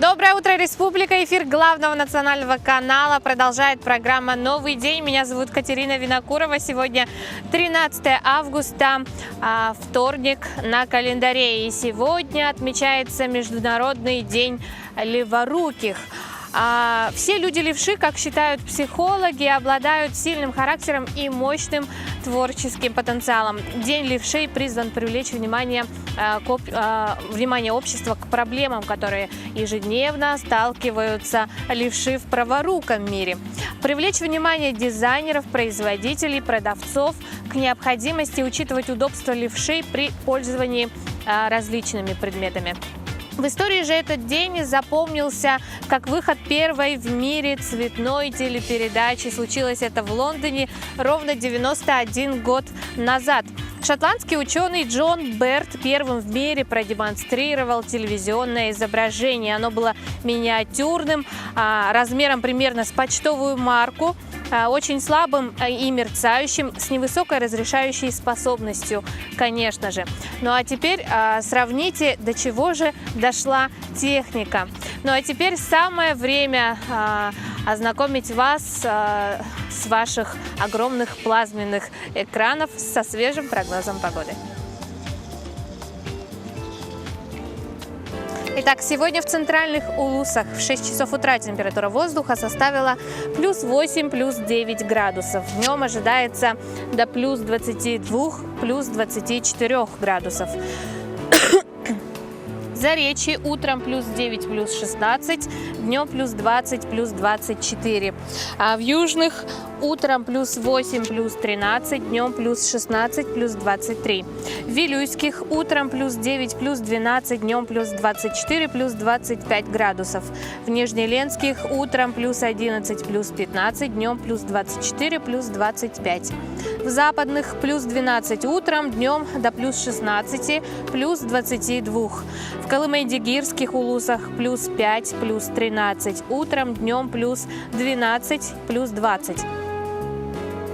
Доброе утро, Республика! Эфир главного национального канала продолжает программа «Новый день». Меня зовут Катерина Винокурова. Сегодня 13 августа, вторник на календаре. И сегодня отмечается Международный день леворуких. Все люди-левши, как считают психологи, обладают сильным характером и мощным творческим потенциалом. День левшей призван привлечь внимание общества к проблемам, которые ежедневно сталкиваются левши в праворуком мире. Привлечь внимание дизайнеров, производителей, продавцов к необходимости учитывать удобство левшей при пользовании различными предметами. В истории же этот день запомнился как выход первой в мире цветной телепередачи. Случилось это в Лондоне ровно 91 год назад. Шотландский ученый Джон Берт первым в мире продемонстрировал телевизионное изображение. Оно было миниатюрным, размером примерно с почтовую марку, очень слабым и мерцающим, с невысокой разрешающей способностью, конечно же. Ну а теперь сравните, до чего же дошла техника. Ну а теперь самое время ознакомить вас с ваших огромных плазменных экранов со свежим прогнозом погоды. Итак, сегодня в центральных улусах в 6 часов утра температура воздуха составила плюс 8, плюс 9 градусов. Днем ожидается до плюс 22, плюс 24 градусов. Заречье утром плюс 9, плюс 16, днем плюс 20, плюс 24. А в южных утром плюс 8, плюс 13, днем плюс 16, плюс 23. В Вилюйских утром плюс 9, плюс 12, днем плюс 24, плюс 25 градусов. В Нижнеленских утром плюс 11, плюс 15, днем плюс 24, плюс 25. В западных плюс 12 утром, днем до плюс 16, плюс 22. В Колымайдигирских улусах плюс 5, плюс 13 утром, днем плюс 12, плюс 20.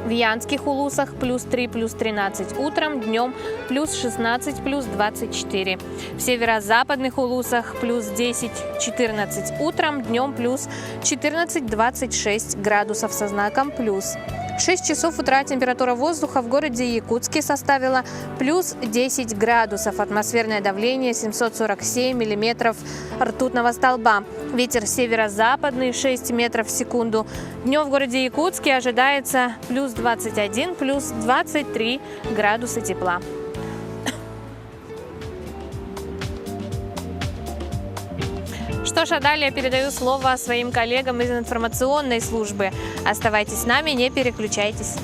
В Янских улусах плюс 3, плюс 13 утром, днем плюс 16, плюс 24. В северо-западных улусах плюс 10, 14 утром, днем плюс 14, 26 градусов со знаком плюс. В 6 часов утра температура воздуха в городе Якутске составила плюс 10 градусов. Атмосферное давление 747 миллиметров ртутного столба. Ветер северо-западный 6 метров в секунду. Днем в городе Якутске ожидается плюс 21, плюс 23 градуса тепла. Что ж, а далее передаю слово своим коллегам из информационной службы. Оставайтесь с нами, не переключайтесь.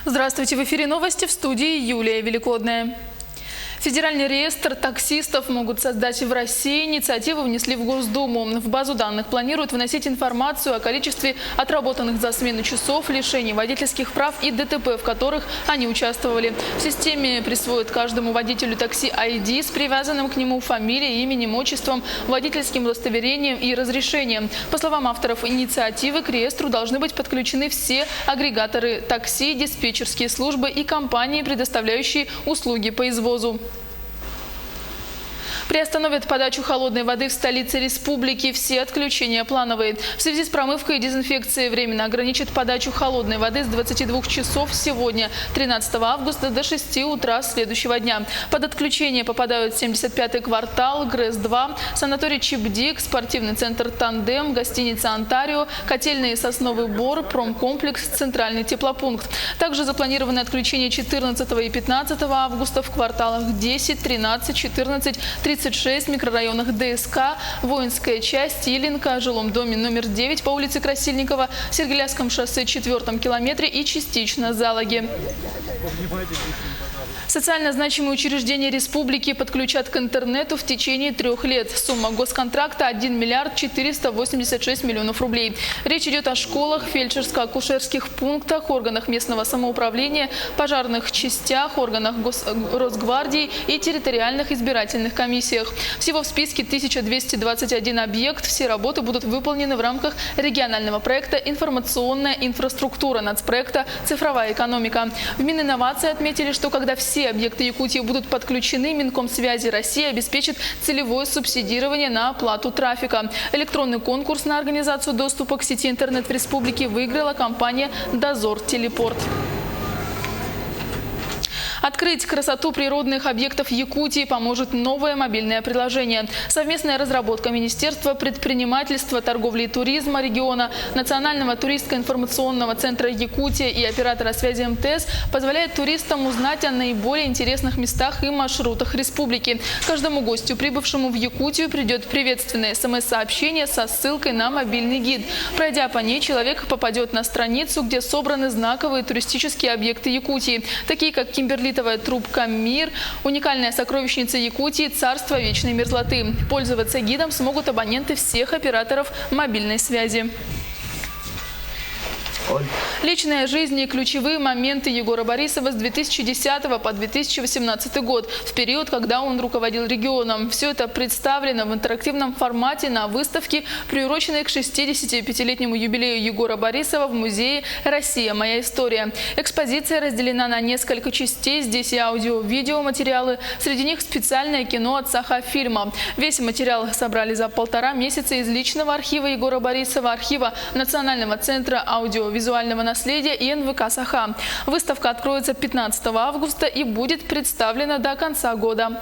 Здравствуйте, в эфире новости, в студии Юлия Великодная. Федеральный реестр таксистов могут создать в России. Инициативу внесли в Госдуму. В базу данных планируют вносить информацию о количестве отработанных за смену часов, лишении водительских прав и ДТП, в которых они участвовали. В системе присвоят каждому водителю такси ID с привязанным к нему фамилией, именем, отчеством, водительским удостоверением и разрешением. По словам авторов инициативы, к реестру должны быть подключены все агрегаторы такси, диспетчерские службы и компании, предоставляющие услуги по извозу. Приостановят подачу холодной воды в столице республики. Все отключения плановые. В связи с промывкой и дезинфекцией временно ограничат подачу холодной воды с 22 часов сегодня, 13 августа, до 6 утра следующего дня. Под отключение попадают 75-й квартал, ГРЭС-2, санаторий Чебдик, спортивный центр «Тандем», гостиница «Онтарио», котельные «Сосновый Бор», промкомплекс, центральный теплопункт. Также запланированы отключения 14 и 15 августа в кварталах 10, 13, 14, 36, микрорайонах ДСК, Воинская часть, Илинка, жилом доме номер 9 по улице Красильникова, Сергеляском шоссе 4 километре и частично Залаге. Социально значимые учреждения республики подключат к интернету в течение 3 лет. Сумма госконтракта – 1 миллиард 486 миллионов рублей. Речь идет о школах, фельдшерско-акушерских пунктах, органах местного самоуправления, пожарных частях, органах Росгвардии и территориальных избирательных комиссиях. Всего в списке 1221 объект. Все работы будут выполнены в рамках регионального проекта «Информационная инфраструктура» нацпроекта «Цифровая экономика». В Мининновации отметили, что когда все объекты Якутии будут подключены, Минкомсвязи России обеспечит целевое субсидирование на оплату трафика. Электронный конкурс на организацию доступа к сети интернет в республике выиграла компания «Дозор Телепорт». Открыть красоту природных объектов Якутии поможет новое мобильное приложение. Совместная разработка Министерства предпринимательства, торговли и туризма региона, Национального туристско-информационного центра Якутия и оператора связи МТС позволяет туристам узнать о наиболее интересных местах и маршрутах республики. Каждому гостю, прибывшему в Якутию, придет приветственное СМС-сообщение со ссылкой на мобильный гид. Пройдя по ней, человек попадет на страницу, где собраны знаковые туристические объекты Якутии, такие как Кимберлитовая трубка «Мир», уникальная сокровищница Якутии «Царство вечной мерзлоты». Пользоваться гидом смогут абоненты всех операторов мобильной связи. Личная жизнь и ключевые моменты Егора Борисова с 2010 по 2018 год, в период, когда он руководил регионом. Все это представлено в интерактивном формате на выставке, приуроченной к 65-летнему юбилею Егора Борисова в музее «Россия. Моя история». Экспозиция разделена на несколько частей. Здесь и аудио-видео материалы. Среди них специальное кино от Саха-фильма. Весь материал собрали за 1,5 месяца из личного архива Егора Борисова, архива Национального центра аудиовизуального наследия и НВК «Саха». Выставка откроется 15 августа и будет представлена до конца года.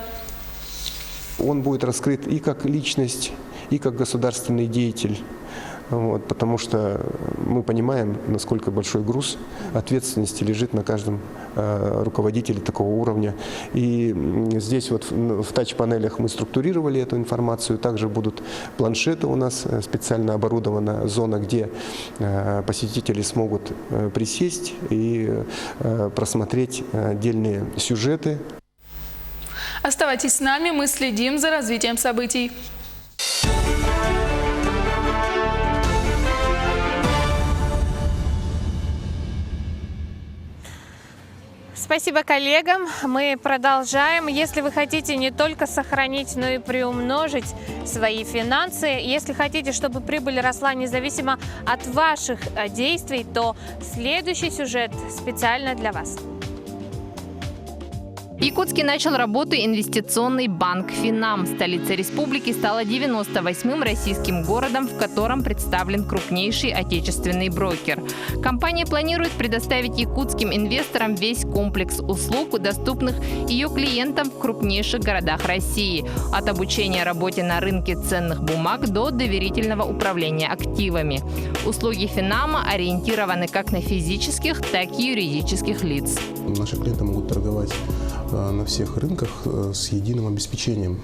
Он будет раскрыт и как личность, и как государственный деятель. Потому что мы понимаем, насколько большой груз ответственности лежит на каждом руководителе такого уровня. И здесь вот в тач-панелях мы структурировали эту информацию. Также будут планшеты у нас, специально оборудована зона, где посетители смогут присесть и просмотреть отдельные сюжеты. Оставайтесь с нами, мы следим за развитием событий. Спасибо коллегам. Мы продолжаем. Если вы хотите не только сохранить, но и приумножить свои финансы, если хотите, чтобы прибыль росла независимо от ваших действий, то следующий сюжет специально для вас. В Якутске начал работу инвестиционный банк «Финам». Столица республики стала 98-м российским городом, в котором представлен крупнейший отечественный брокер. Компания планирует предоставить якутским инвесторам весь комплекс услуг, доступных ее клиентам в крупнейших городах России. От обучения работе на рынке ценных бумаг до доверительного управления активами. Услуги «Финама» ориентированы как на физических, так и юридических лиц. Наши клиенты могут торговать на всех рынках с единым обеспечением,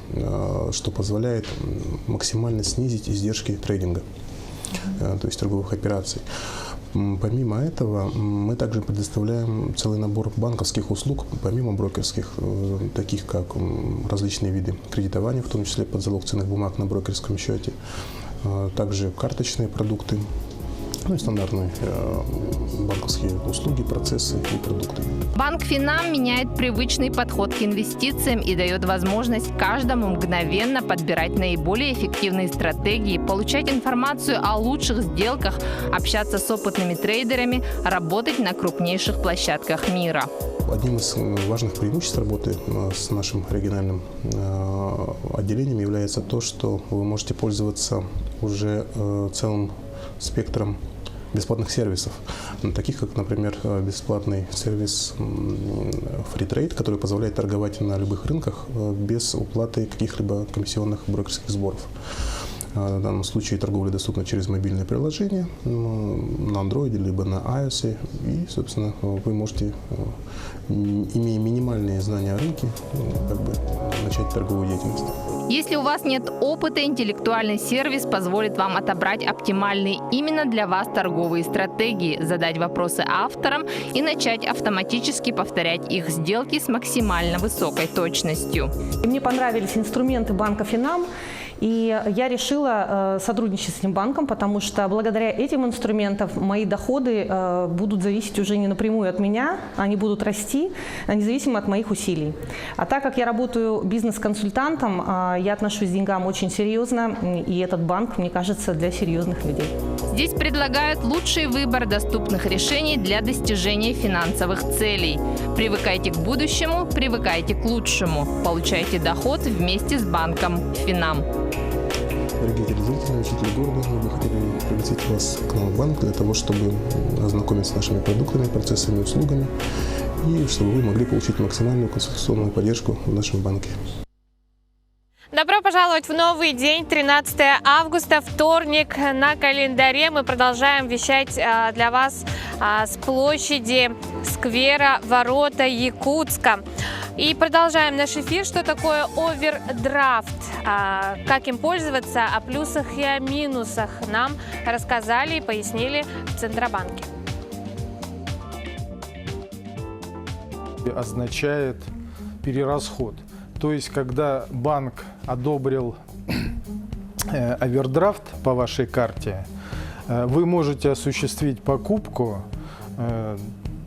что позволяет максимально снизить издержки трейдинга, то есть торговых операций. Помимо этого, мы также предоставляем целый набор банковских услуг, помимо брокерских, таких как различные виды кредитования, в том числе под залог ценных бумаг на брокерском счете, также карточные продукты, ну и стандартные банковские услуги, процессы и продукты. Банк «Финам» меняет привычный подход к инвестициям и дает возможность каждому мгновенно подбирать наиболее эффективные стратегии, получать информацию о лучших сделках, общаться с опытными трейдерами, работать на крупнейших площадках мира. Одним из важных преимуществ работы с нашим региональным отделением является то, что вы можете пользоваться уже целым спектром бесплатных сервисов, таких как, например, бесплатный сервис Free Trade, который позволяет торговать на любых рынках без уплаты каких-либо комиссионных брокерских сборов. В данном случае торговля доступна через мобильное приложение на Android либо на iOS, и, собственно, вы можете, имея минимальные знания о рынке, начать торговую деятельность. Если у вас нет опыта, интеллектуальный сервис позволит вам отобрать оптимальные именно для вас торговые стратегии, задать вопросы авторам и начать автоматически повторять их сделки с максимально высокой точностью. Мне понравились инструменты банка Финам, и я решила сотрудничать с этим банком, потому что благодаря этим инструментам мои доходы будут зависеть уже не напрямую от меня, они будут расти, независимо от моих усилий. А так как я работаю бизнес-консультантом, я отношусь к деньгам очень серьезно, и этот банк, мне кажется, для серьезных людей. Здесь предлагают лучший выбор доступных решений для достижения финансовых целей. Привыкайте к будущему, привыкайте к лучшему. Получайте доход вместе с банком Финам. Дорогие телезрители, жители города, мы бы хотели пригласить вас к нам в банк для того, чтобы ознакомиться с нашими продуктами, процессами, услугами и чтобы вы могли получить максимальную консультационную поддержку в нашем банке. Добро пожаловать в новый день, 13 августа, вторник на календаре. Мы продолжаем вещать для вас с площади сквера Ворота Якутска. И продолжаем наш эфир. Что такое овердрафт? Как им пользоваться? О плюсах и о минусах нам рассказали и пояснили в Центробанке. Означает перерасход. То есть, когда банк одобрил овердрафт по вашей карте, вы можете осуществить покупку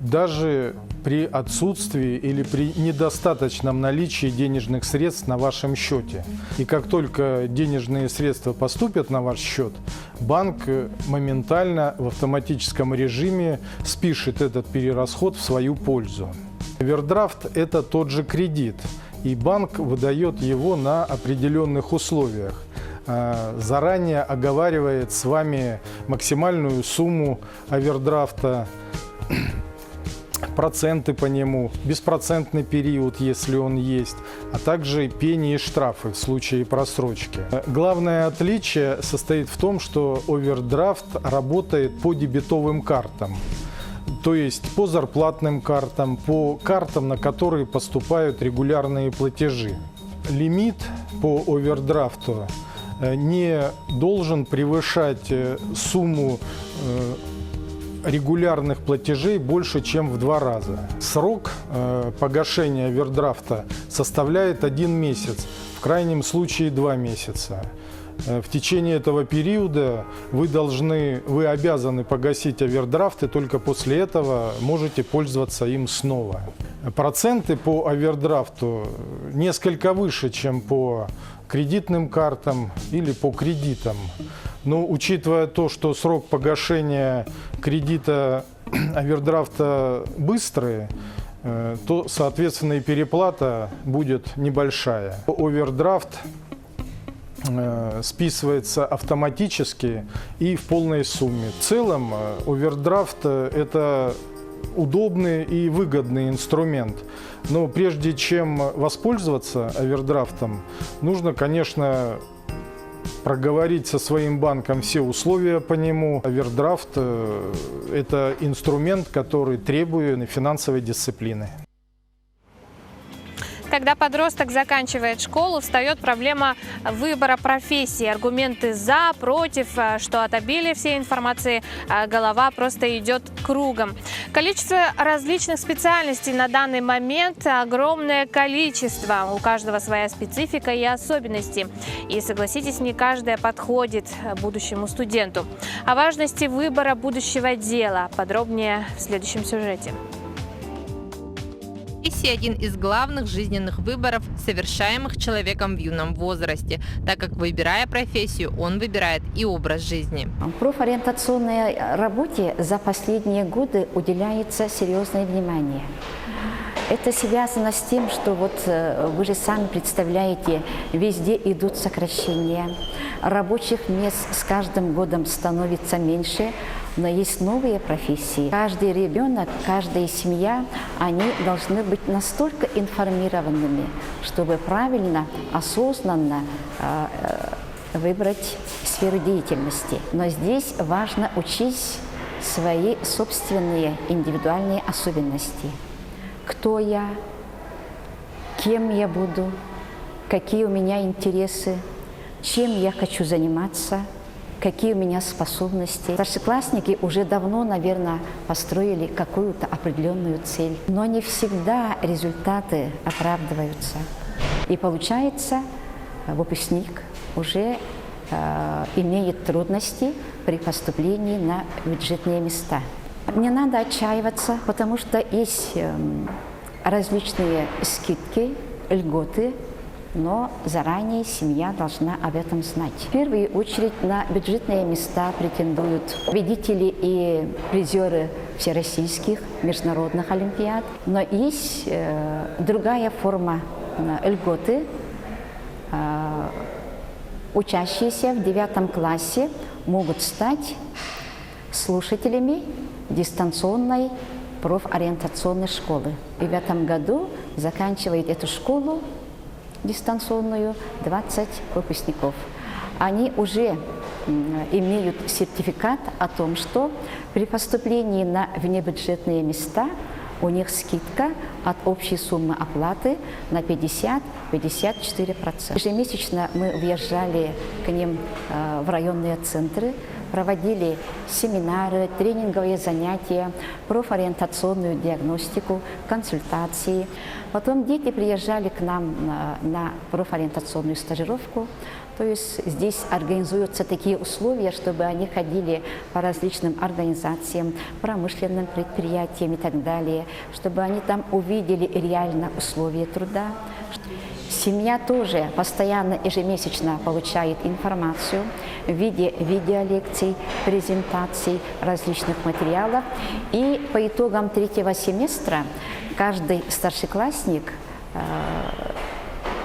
даже при отсутствии или при недостаточном наличии денежных средств на вашем счете. И как только денежные средства поступят на ваш счет, банк моментально в автоматическом режиме спишет этот перерасход в свою пользу. Овердрафт – это тот же кредит, и банк выдает его на определенных условиях. Заранее оговаривает с вами максимальную сумму овердрафта, проценты по нему, беспроцентный период, если он есть, а также пени и штрафы в случае просрочки. Главное отличие состоит в том, что овердрафт работает по дебетовым картам, то есть по зарплатным картам, по картам, на которые поступают регулярные платежи. Лимит по овердрафту не должен превышать сумму регулярных платежей больше, чем в 2 раза. Срок погашения овердрафта составляет 1 месяц, в крайнем случае 2 месяца. В течение этого периода вы обязаны погасить овердрафт, и только после этого можете пользоваться им снова. Проценты по овердрафту несколько выше, чем по кредитным картам или по кредитам. Но учитывая то, что срок погашения кредита овердрафта быстрый, то, соответственно, и переплата будет небольшая. Овердрафт списывается автоматически и в полной сумме. В целом, овердрафт – это удобный и выгодный инструмент. Но прежде чем воспользоваться овердрафтом, нужно, конечно, проговорить со своим банком все условия по нему. Овердрафт – это инструмент, который требует финансовой дисциплины. Когда подросток заканчивает школу, встает проблема выбора профессии. Аргументы «за», «против», что от обилия всей информации голова просто идет кругом. Количество различных специальностей на данный момент огромное количество. У каждого своя специфика и особенности. И, согласитесь, не каждая подходит будущему студенту. О важности выбора будущего дела подробнее в следующем сюжете. Профессия – один из главных жизненных выборов, совершаемых человеком в юном возрасте, так как, выбирая профессию, он выбирает и образ жизни. Профориентационной работе за последние годы уделяется серьезное внимание. Это связано с тем, что вы же сами представляете, везде идут сокращения, рабочих мест с каждым годом становится меньше, но есть новые профессии. Каждый ребенок, каждая семья, они должны быть настолько информированными, чтобы правильно, осознанно выбрать сферу деятельности. Но здесь важно учесть свои собственные индивидуальные особенности. Кто я, кем я буду, какие у меня интересы, чем я хочу заниматься, какие у меня способности. Старшеклассники уже давно, наверное, построили какую-то определенную цель, но не всегда результаты оправдываются. И получается, выпускник уже имеет трудности при поступлении на бюджетные места. Не надо отчаиваться, потому что есть различные скидки, льготы, но заранее семья должна об этом знать. В первую очередь на бюджетные места претендуют победители и призеры всероссийских международных олимпиад, но есть другая форма льготы. Учащиеся в 9 классе могут стать слушателями дистанционной профориентационной школы. И в этом году заканчивает эту школу дистанционную 20 выпускников. Они уже имеют сертификат о том, что при поступлении на внебюджетные места у них скидка от общей суммы оплаты на 50-54%. Ежемесячно мы въезжали к ним в районные центры, проводили семинары, тренинговые занятия, профориентационную диагностику, консультации. Потом дети приезжали к нам на профориентационную стажировку. То есть здесь организуются такие условия, чтобы они ходили по различным организациям, промышленным предприятиям и так далее, чтобы они там увидели реально условия труда. Семья тоже постоянно ежемесячно получает информацию в виде видеолекций, презентаций, различных материалов. И по итогам 3-го семестра каждый старшеклассник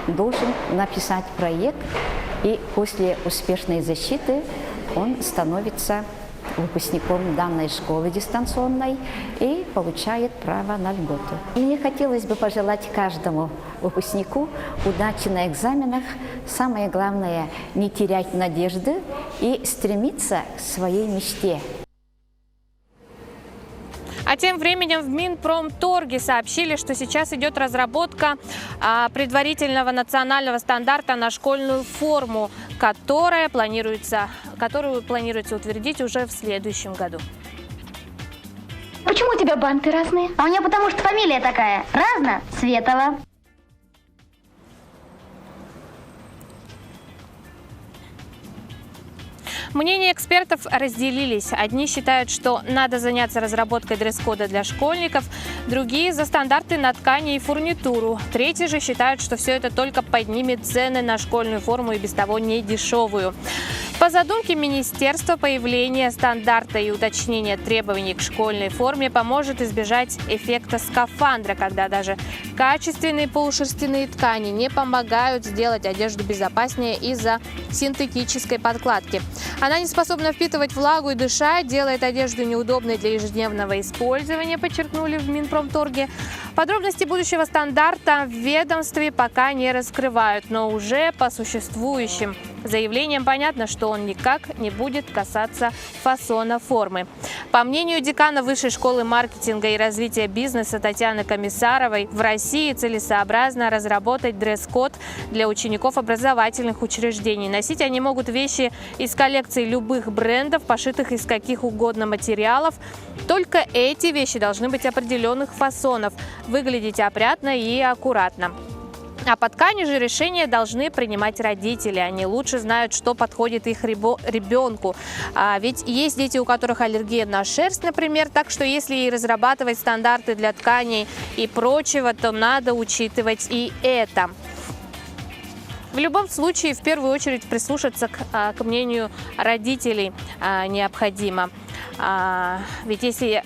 должен написать проект, и после успешной защиты он становится выпускником данной школы дистанционной и получает право на льготу. И мне хотелось бы пожелать каждому выпускнику удачи на экзаменах. Самое главное – не терять надежды и стремиться к своей мечте. А тем временем в Минпромторге сообщили, что сейчас идет разработка предварительного национального стандарта на школьную форму, которую планируется утвердить уже в следующем году. Почему у тебя банты разные? А у меня потому что фамилия такая. Разно-Светова. Мнения экспертов разделились. Одни считают, что надо заняться разработкой дресс-кода для школьников, другие за стандарты на ткани и фурнитуру. Третьи же считают, что все это только поднимет цены на школьную форму и без того не дешевую. По задумке министерства, появление стандарта и уточнение требований к школьной форме поможет избежать эффекта скафандра, когда даже качественные полушерстяные ткани не помогают сделать одежду безопаснее из-за синтетической подкладки. Она не способна впитывать влагу и дышать, делает одежду неудобной для ежедневного использования, подчеркнули в Минпромторге. Подробности будущего стандарта в ведомстве пока не раскрывают, но уже по существующим заявлениям понятно, что он никак не будет касаться фасона формы. По мнению декана Высшей школы маркетинга и развития бизнеса Татьяны Комиссаровой, в России целесообразно разработать дресс-код для учеников образовательных учреждений. Носить они могут вещи из коллекции любых брендов, пошитых из каких угодно материалов. Только эти вещи должны быть определенных фасонов, выглядеть опрятно и аккуратно. А по ткани же решения должны принимать родители. Они лучше знают, что подходит их ребенку. Ведь есть дети, у которых аллергия на шерсть, например. Так что если и разрабатывать стандарты для тканей и прочего, то надо учитывать и это. В любом случае, в первую очередь прислушаться к мнению родителей необходимо. Ведь если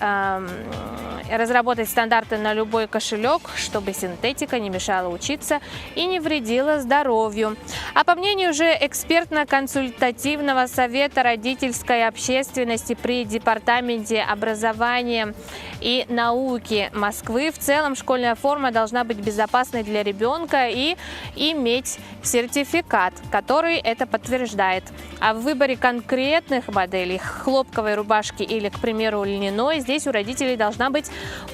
разработать стандарты на любой кошелек, чтобы синтетика не мешала учиться и не вредила здоровью. А по мнению же экспертно-консультативного совета родительской общественности при Департаменте образования и науки Москвы, в целом школьная форма должна быть безопасной для ребенка и иметь сертификат, который это подтверждает. А в выборе конкретных моделей хлопковой рубашки или, к примеру, льняной, здесь у родителей должна быть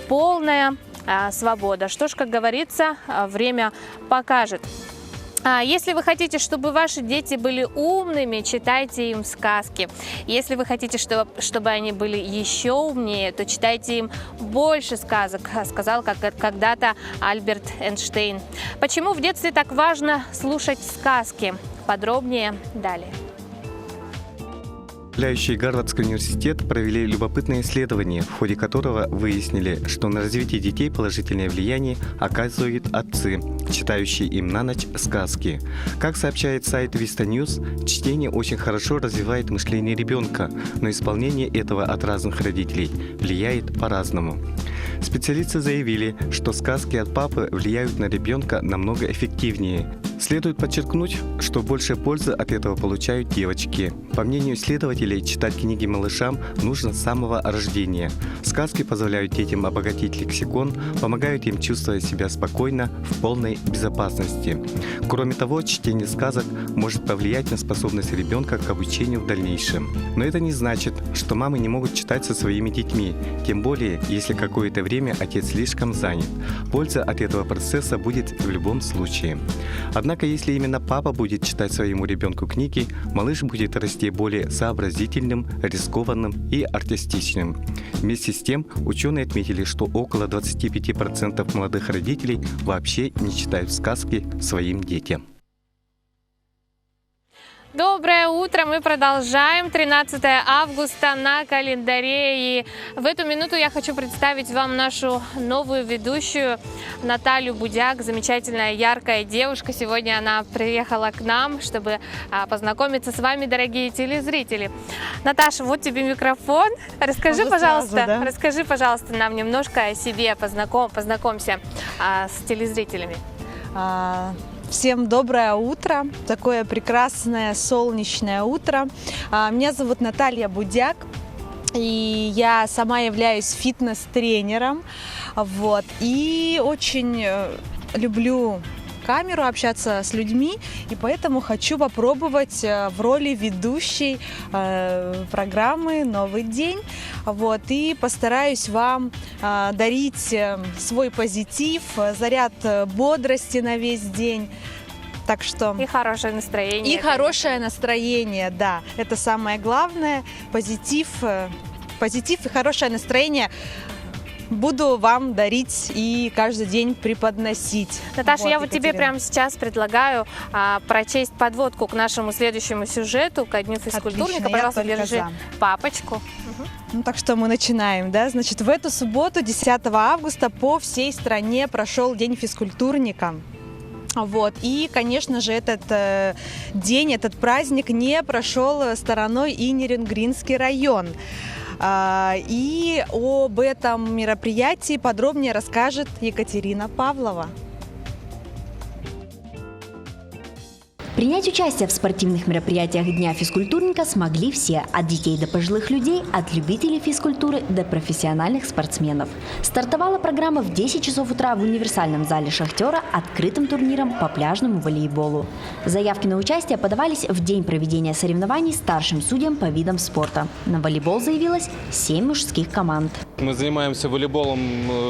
полная свобода. Что ж, как говорится, время покажет. Если вы хотите, чтобы ваши дети были умными, читайте им сказки. Если вы хотите, чтобы они были еще умнее, то читайте им больше сказок, сказал когда-то Альберт Эйнштейн. Почему в детстве так важно слушать сказки? Подробнее далее. Управляющие Гарвардский университет провели любопытное исследование, в ходе которого выяснили, что на развитие детей положительное влияние оказывают отцы, читающие им на ночь сказки. Как сообщает сайт Vista News, чтение очень хорошо развивает мышление ребенка, но исполнение этого от разных родителей влияет по-разному. Специалисты заявили, что сказки от папы влияют на ребенка намного эффективнее. Следует подчеркнуть, что больше пользы от этого получают девочки. По мнению исследователей, читать книги малышам нужно с самого рождения. Сказки позволяют детям обогатить лексикон, помогают им чувствовать себя спокойно, в полной безопасности. Кроме того, чтение сказок может повлиять на способность ребенка к обучению в дальнейшем. Но это не значит, что мамы не могут читать со своими детьми, тем более, если какое-то время отец слишком занят. Польза от этого процесса будет в любом случае. Однако, если именно папа будет читать своему ребенку книги, малыш будет расти более сообразительным, рискованным и артистичным. Вместе с тем, ученые отметили, что около 25% молодых родителей вообще не читают сказки своим детям. Доброе утро! Мы продолжаем. 13 августа на календаре. И в эту минуту я хочу представить вам нашу новую ведущую Наталью Будяк. Замечательная, яркая девушка. Сегодня она приехала к нам, чтобы познакомиться с вами, дорогие телезрители. Наташа, вот тебе микрофон. Расскажи, пожалуйста, нам немножко о себе. Познакомься с телезрителями. Всем доброе утро, такое прекрасное солнечное утро. Меня зовут Наталья Будяк, и я сама являюсь фитнес-тренером. И очень люблю камеру, общаться с людьми, и поэтому хочу попробовать в роли ведущей программы «Новый день». И постараюсь вам дарить свой позитив, заряд бодрости на весь день. Так что... И хорошее настроение. И хорошее настроение, да. Это самое главное. Позитив и хорошее настроение буду вам дарить и каждый день преподносить. Наташа, я тебе прямо сейчас предлагаю прочесть подводку к нашему следующему сюжету, ко Дню физкультурника. Пожалуйста, держи папочку. Так что мы начинаем, да? Значит, в эту субботу, 10 августа, по всей стране прошел День физкультурника. И, конечно же, этот день, этот праздник не прошел стороной и Нерюнгринский район. И об этом мероприятии подробнее расскажет Екатерина Павлова. Принять участие в спортивных мероприятиях Дня физкультурника смогли все, от детей до пожилых людей, от любителей физкультуры до профессиональных спортсменов. Стартовала программа в 10 часов утра в универсальном зале «Шахтера» открытым турниром по пляжному волейболу. Заявки на участие подавались в день проведения соревнований старшим судьям по видам спорта. На волейбол заявилось 7 мужских команд. Мы занимаемся волейболом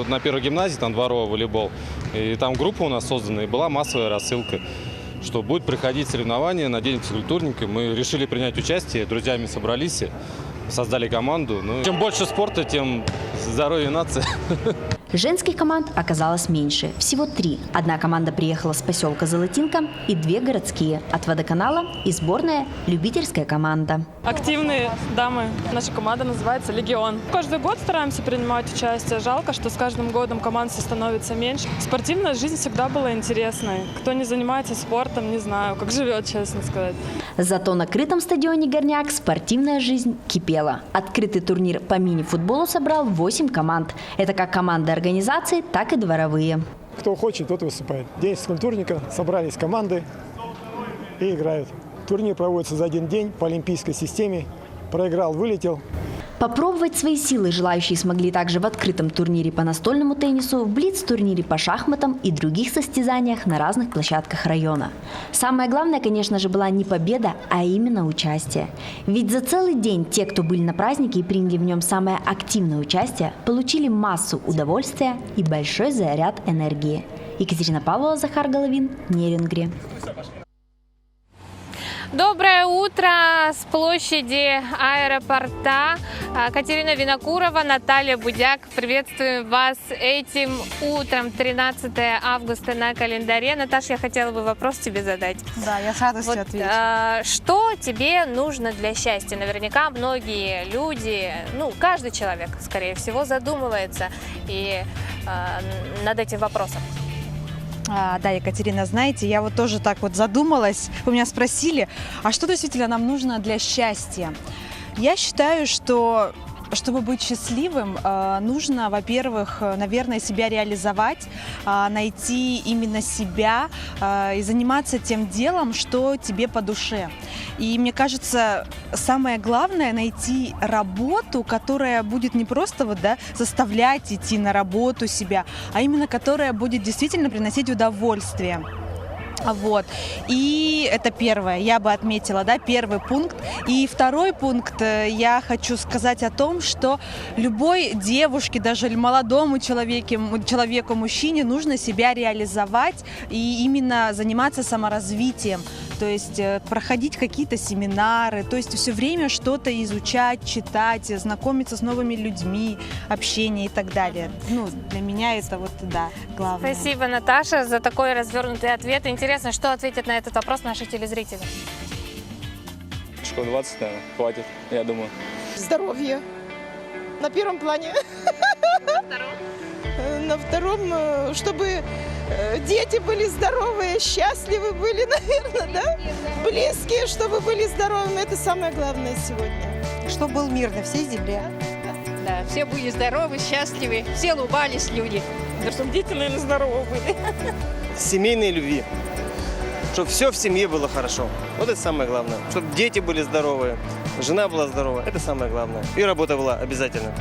на первой гимназии, там дворовый волейбол. И там группа у нас создана, и была массовая рассылка, что будет проходить соревнования на День физкультурника. Мы решили принять участие, друзьями собрались, создали команду. Чем больше спорта, тем здоровье нации. Женских команд оказалось меньше, всего 3. Одна команда приехала с поселка Золотинка и 2 городские от водоканала и сборная любительская команда. Активные дамы. Наша команда называется «Легион». Каждый год стараемся принимать участие. Жалко, что с каждым годом команд становится меньше. Спортивная жизнь всегда была интересной. Кто не занимается спортом, не знаю, как живет, честно сказать. Зато на крытом стадионе «Горняк» спортивная жизнь кипела. Открытый турнир по мини-футболу собрал 8 команд. Это как команды организации, так и дворовые. Кто хочет, тот выступает. День физкультурника, собрались команды и играют. Турнир проводится за один день по олимпийской системе. Проиграл, вылетел. Попробовать свои силы желающие смогли также в открытом турнире по настольному теннису, в блиц-турнире по шахматам и других состязаниях на разных площадках района. Самое главное, конечно же, была не победа, а именно участие. Ведь за целый день те, кто были на празднике и приняли в нем самое активное участие, получили массу удовольствия и большой заряд энергии. Екатерина Павлова, Захар Головин, Нерюнгри. Доброе утро с площади аэропорта. Катерина Винокурова, Наталья Будяк. Приветствуем вас этим утром, 13 августа на календаре. Наташа, я хотела бы вопрос тебе задать. Да, я с радостью отвечу. Что тебе нужно для счастья? Наверняка многие люди, каждый человек, скорее всего, задумывается над этим вопросом. Да, Екатерина, знаете, я вот тоже так вот задумалась. Вы меня спросили, а что действительно нам нужно для счастья? Я считаю, что чтобы быть счастливым, нужно, во-первых, наверное, себя реализовать, найти именно себя и заниматься тем делом, что тебе по душе. И мне кажется, самое главное — найти работу, которая будет не просто заставлять идти на работу себя, а именно которая будет действительно приносить удовольствие. Вот. И это первое, я бы отметила, первый пункт. И второй пункт, я хочу сказать о том, что любой девушке, даже молодому человеку, мужчине нужно себя реализовать и именно заниматься саморазвитием. То есть проходить какие-то семинары, то есть все время что-то изучать, читать, знакомиться с новыми людьми, общение и так далее. Для меня это главное. Спасибо, Наташа, за такой развернутый ответ. Интересно, что ответят на этот вопрос наши телезрители? Школ 20, наверное, хватит, я думаю. Здоровье. На первом плане. На втором, чтобы дети были здоровые, счастливы были, наверное, да? Близкие, чтобы были здоровыми. Это самое главное сегодня. Чтобы был мир на всей земле. Да, все были здоровы, счастливы, все улыбались люди. Да, чтобы дети, наверное, здоровы были. Семейной любви. Чтобы все в семье было хорошо. Вот это самое главное. Чтобы дети были здоровые, жена была здорова. Это самое главное. И работа была обязательно.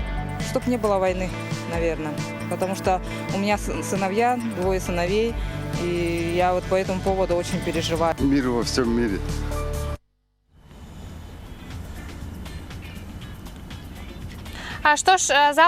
Чтобы не было войны, наверное. Потому что у меня сыновья, 2 сыновей. И я вот по этому поводу очень переживаю. Мир во всем мире. Что ж, завтра